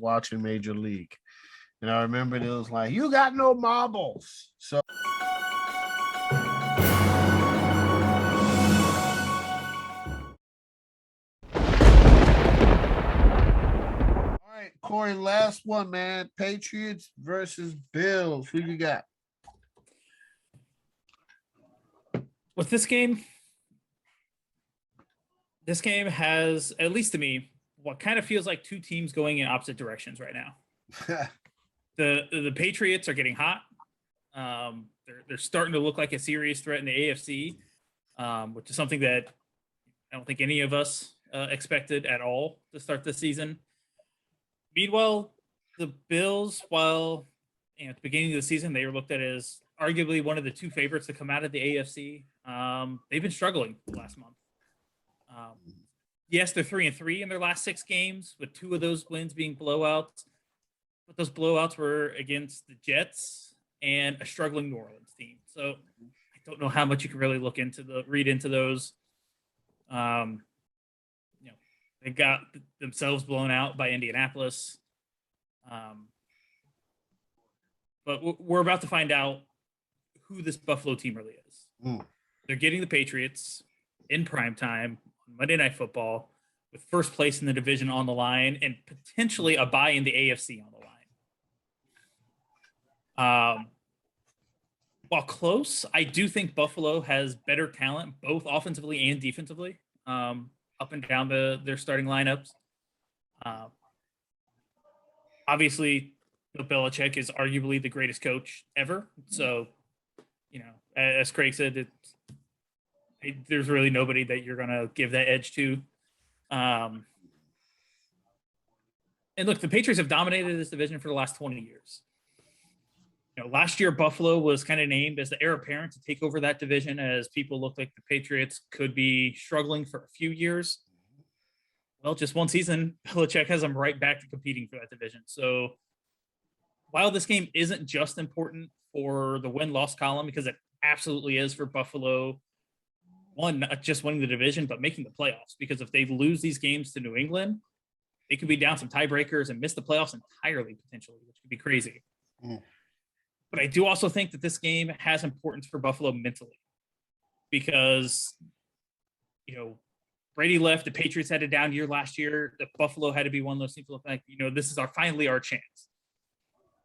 watching Major League. And I remember it was like, you got no marbles. So all right, Corey, last one, man. Patriots versus Bills. Who you got? With this game has, at least to me, what kind of feels like two teams going in opposite directions right now. The Patriots are getting hot. They're starting to look like a serious threat in the AFC, which is something that I don't think any of us expected at all to start this season. Meanwhile, the Bills, while at the beginning of the season they were looked at as arguably one of the two favorites to come out of the AFC, they've been struggling the last month. Yes, they're 3-3 in their last 6 games, with 2 of those wins being blowouts. But those blowouts were against the Jets and a struggling New Orleans team. So I don't know how much you can really read into those. They got themselves blown out by Indianapolis. But we're about to find out who this Buffalo team really is. They're getting the Patriots in prime time on Monday Night Football with first place in the division on the line and potentially a bye in the AFC on the line. While close, I do think Buffalo has better talent, both offensively and defensively, up and down their starting lineups. Obviously, Bill Belichick is arguably the greatest coach ever. So, as Craig said, there's really nobody that you're going to give that edge to. And look, the Patriots have dominated this division for the last 20 years. Last year, Buffalo was kind of named as the heir apparent to take over that division, as people looked like the Patriots could be struggling for a few years. Well, just one season, Belichick has them right back to competing for that division. So while this game isn't just important for the win-loss column, because it absolutely is for Buffalo, one, not just winning the division, but making the playoffs. Because if they lose these games to New England, they could be down some tiebreakers and miss the playoffs entirely, potentially, which could be crazy. But I do also think that this game has importance for Buffalo mentally, because, Brady left. The Patriots had a down year last year. The Buffalo had to be one of those teams like, this is finally our chance.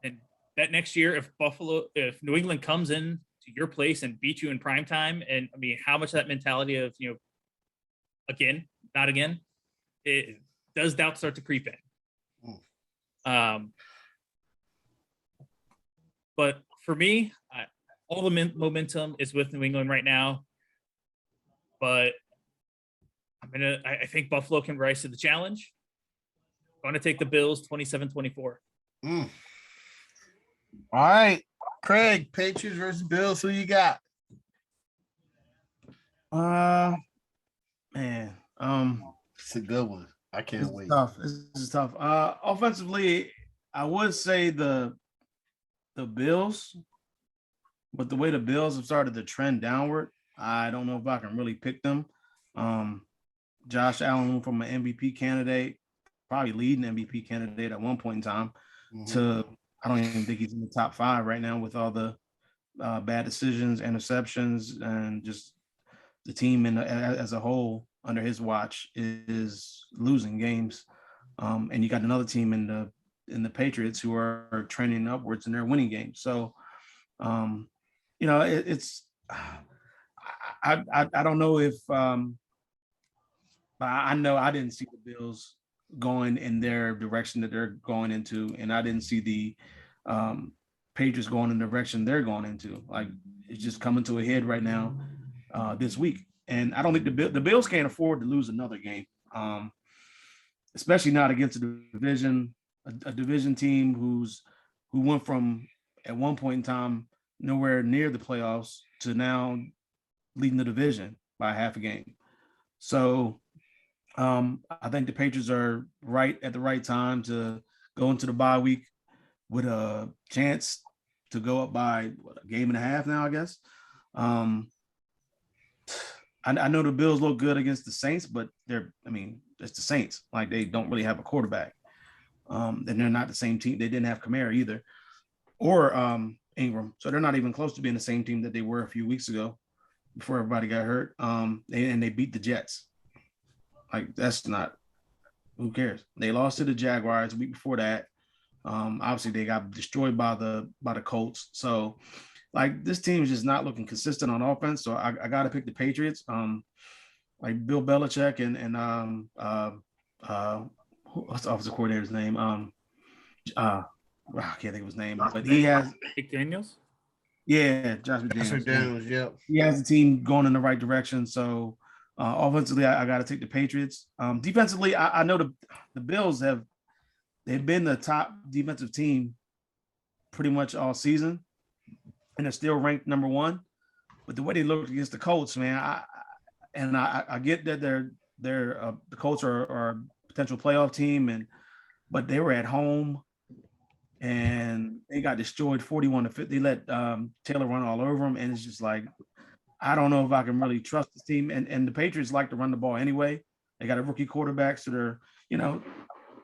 And that next year, if New England comes in to your place and beat you in prime time, and how much of that mentality of, again, not again, it does doubt start to creep in. But for me, all the momentum is with New England right now. But I think Buffalo can rise to the challenge. I'm going to take the Bills 27-24. All right, Craig, Patriots versus Bills. Who you got? Man, it's a good one. I can't wait. This is tough. Offensively, I would say the Bills, but the way the Bills have started to trend downward, I don't know if I can really pick them. Josh Allen from an MVP candidate, probably leading MVP candidate at one point in time, to I don't even think he's in the top 5 right now with all the bad decisions, interceptions, and just the team as a whole under his watch is losing games. And you got another team in the Patriots who are trending upwards and they're winning games. So, it's I don't know if but I know I didn't see the Bills going in their direction that they're going into, and I didn't see the Patriots going in the direction they're going into. Like, it's just coming to a head right now this week, and I don't think the Bills can't afford to lose another game, especially not against a division team who went from at one point in time nowhere near the playoffs to now leading the division by half a game. So I think the Patriots are right at the right time to go into the bye week with a chance to go up by a game and a half now, I guess. I know the Bills look good against the Saints, but it's the Saints. Like, they don't really have a quarterback. And they're not the same team. They didn't have Kamara either, or Ingram. So they're not even close to being the same team that they were a few weeks ago before everybody got hurt. And they beat the Jets. Like, that's not, who cares? They lost to the Jaguars the week before that. Obviously they got destroyed by the Colts. So like, this team is just not looking consistent on offense. So I got to pick the Patriots. Like Bill Belichick and what's the offensive coordinator's name? I can't think of his name, but he has McDaniels. Yeah, Josh McDaniels. Daniels, yep. He has the team going in the right direction. So offensively, I got to take the Patriots. Defensively, I know the Bills they've been the top defensive team pretty much all season, and they're still ranked number one. But the way they looked against the Colts, man, I get that they're the Colts are a potential playoff team, but they were at home and they got destroyed 41-50. They let Taylor run all over them, and it's just like, I don't know if I can really trust this team. And the Patriots like to run the ball anyway. They got a rookie quarterback, so they're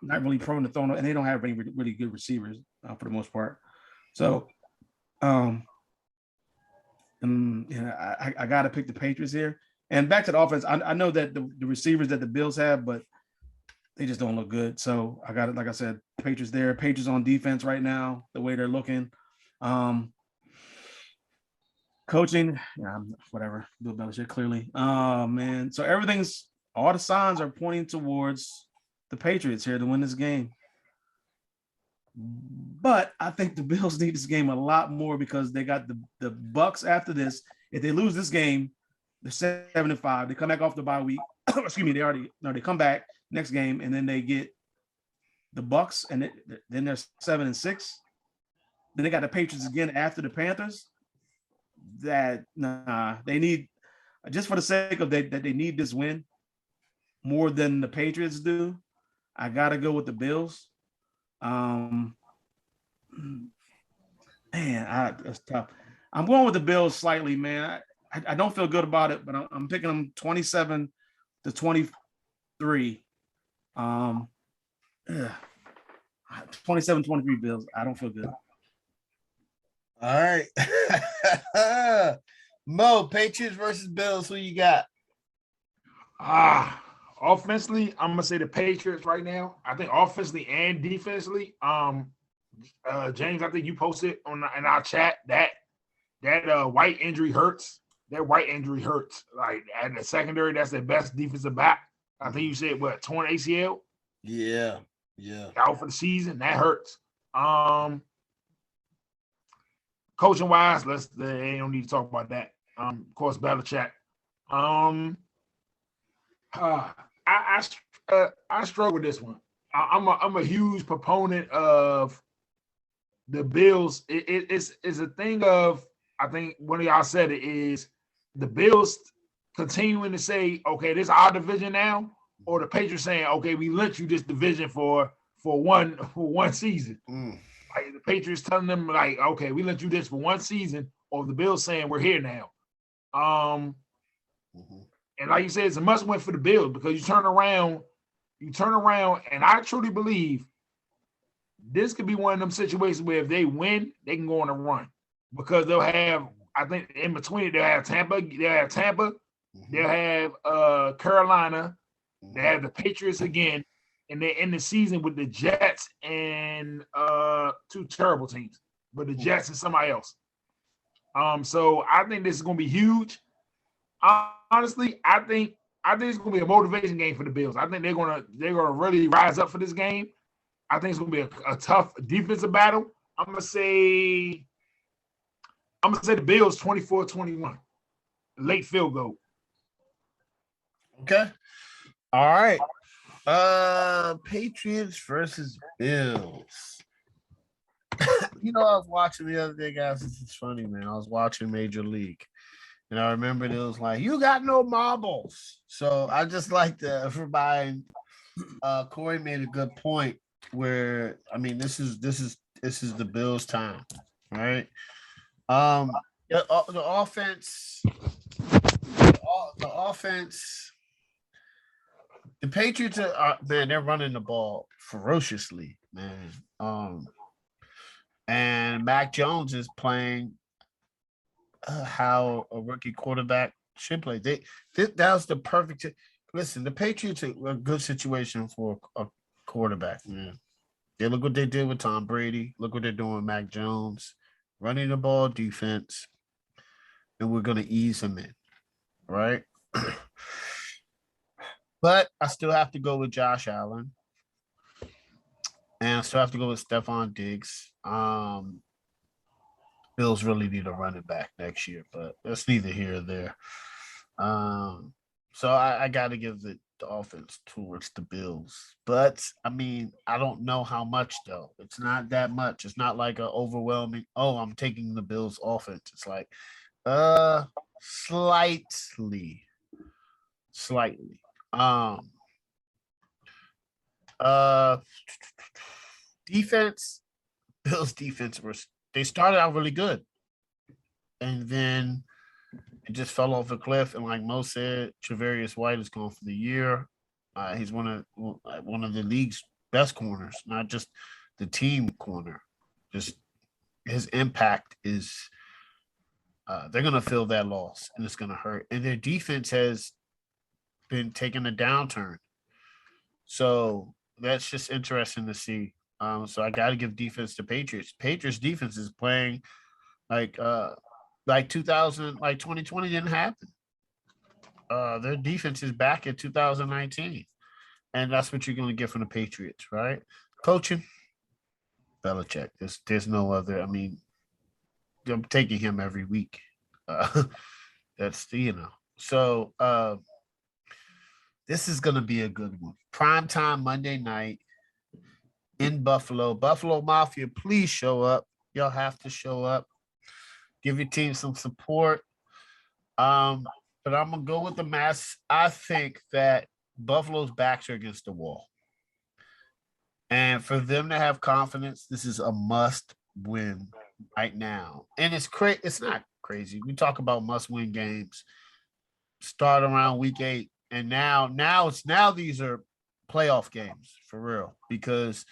not really prone to throwing, and they don't have any really good receivers for the most part. So, I got to pick the Patriots here. And back to the offense, I know that the receivers that the Bills have, but they just don't look good. So I got it. Like I said, Patriots there. Patriots on defense right now, the way they're looking. Coaching, whatever. Bill Belichick, clearly. Man. So all the signs are pointing towards the Patriots here to win this game. But I think the Bills need this game a lot more because they got the Bucks after this. If they lose this game, they're 7-5. They come back off the bye week. Excuse me. They come back next game, and then they get the Bucks, and then they're 7-6. Then they got the Patriots again after the Panthers. They need, just for the sake of that they need this win more than the Patriots do. I gotta go with the Bills. Man, that's tough. I'm going with the Bills slightly, man. I don't feel good about it, but I'm picking them 27-23. 27-23 Bills. I don't feel good. All right. Mo, Patriots versus Bills. Who you got? Offensively, I'm gonna say the Patriots right now. I think offensively and defensively. James, I think you posted in our chat that White injury hurts. That White injury hurts. Like, at the secondary, that's their best defensive back. I think you said torn ACL. Yeah. Out for the season. That hurts. Coaching wise, they don't need to talk about that. Of course, Belichick. I struggle with this one. I'm a huge proponent of the Bills. It's a thing of, I think one of y'all said it, is the Bills continuing to say, okay, this is our division now, or the Patriots saying, okay, we lent you this division for one season. Like, the Patriots telling them, like, okay, we lent you this for one season, or the Bills saying we're here now. And like you said, it's a must win for the Bills, because you turn around, and I truly believe this could be one of them situations where if they win, they can go on a run, because they'll have, I think in between it, they'll have Tampa, they'll have Carolina, they have the Patriots again, and they end the season with the Jets and two terrible teams, but the Jets and somebody else. So I think this is going to be huge. Honestly, I think it's going to be a motivation game for the Bills. I think they're going to really rise up for this game. I think it's going to be a tough defensive battle. I'm going to say the Bills 24-21. Late field goal. Okay. All right. Patriots versus Bills. I was watching the other day, guys. This is funny, man. I was watching Major League, and I remember it was like, you got no marbles. So I just like to, everybody, Corey made a good point where, I mean, this is the Bills' time, right? The offense, the Patriots are, man, they're running the ball ferociously. man. And Mac Jones is playing how a rookie quarterback should play. That was the perfect. Listen, the Patriots are a good situation for a quarterback, man. They look what they did with Tom Brady. Look what they're doing with Mac Jones, running the ball, defense, and we're gonna ease him in, right? But I still have to go with Josh Allen, and I still have to go with Stephon Diggs. Bills really need a running back next year, but that's neither here or there. So I got to give the offense towards the Bills. But, I mean, I don't know how much, though. It's not that much. It's not like an overwhelming, oh, I'm taking the Bills offense. It's like, slightly. Uh, defense, Bills defense they started out really good. And then it just fell off a cliff. And like Mo said, Tre'Davious White is gone for the year. He's one of the league's best corners, not just the team corner. Just his impact is they're gonna feel that loss and it's gonna hurt. And their defense has been taking a downturn. So that's just interesting to see. So I got to give defense to Patriots. Patriots defense is playing like 2000, like 2020 didn't happen. Their defense is back in 2019, and that's what you're going to get from the Patriots, right? Coaching, Belichick. There's no other. I mean, I'm taking him every week. That's So this is going to be a good one. Primetime Monday night in Buffalo. Buffalo Mafia, please show up. Y'all have to show up. Give your team some support. But I'm gonna go with the mass. I think that Buffalo's backs are against the wall. And for them to have confidence, this is a must win right now. And it's not crazy. We talk about must win games. Start around week 8. And now these are playoff games for real, because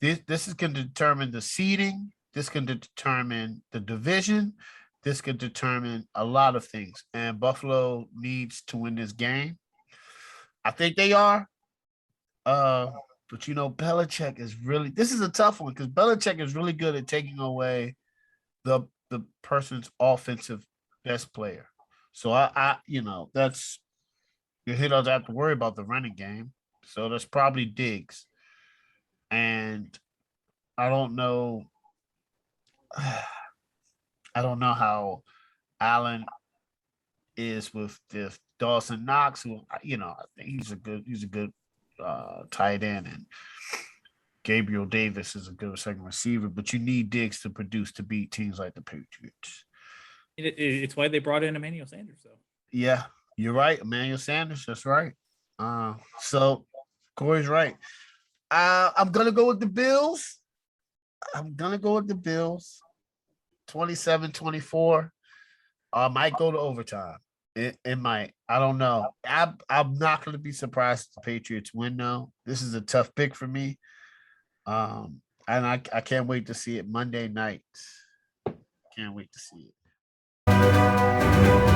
this is going to determine the seeding. This can determine the division. This could determine a lot of things. And Buffalo needs to win this game. I think they are. But Belichick is really, this is a tough one because Belichick is really good at taking away the person's offensive best player. So that's he doesn't have to worry about the running game. So that's probably Diggs. And I don't know. I don't know how Allen is with this Dawson Knox, who I think he's a good tight end, and Gabriel Davis is a good second receiver. But you need Diggs to produce to beat teams like the Patriots. It's why they brought in Emmanuel Sanders, though. Yeah, you're right, Emmanuel Sanders. That's right. So Corey's right. I'm gonna go with the Bills. 27-24. Might go to overtime. It might. I don't know. I'm not going to be surprised if the Patriots win, though. This is a tough pick for me. And I can't wait to see it Monday night. Can't wait to see it.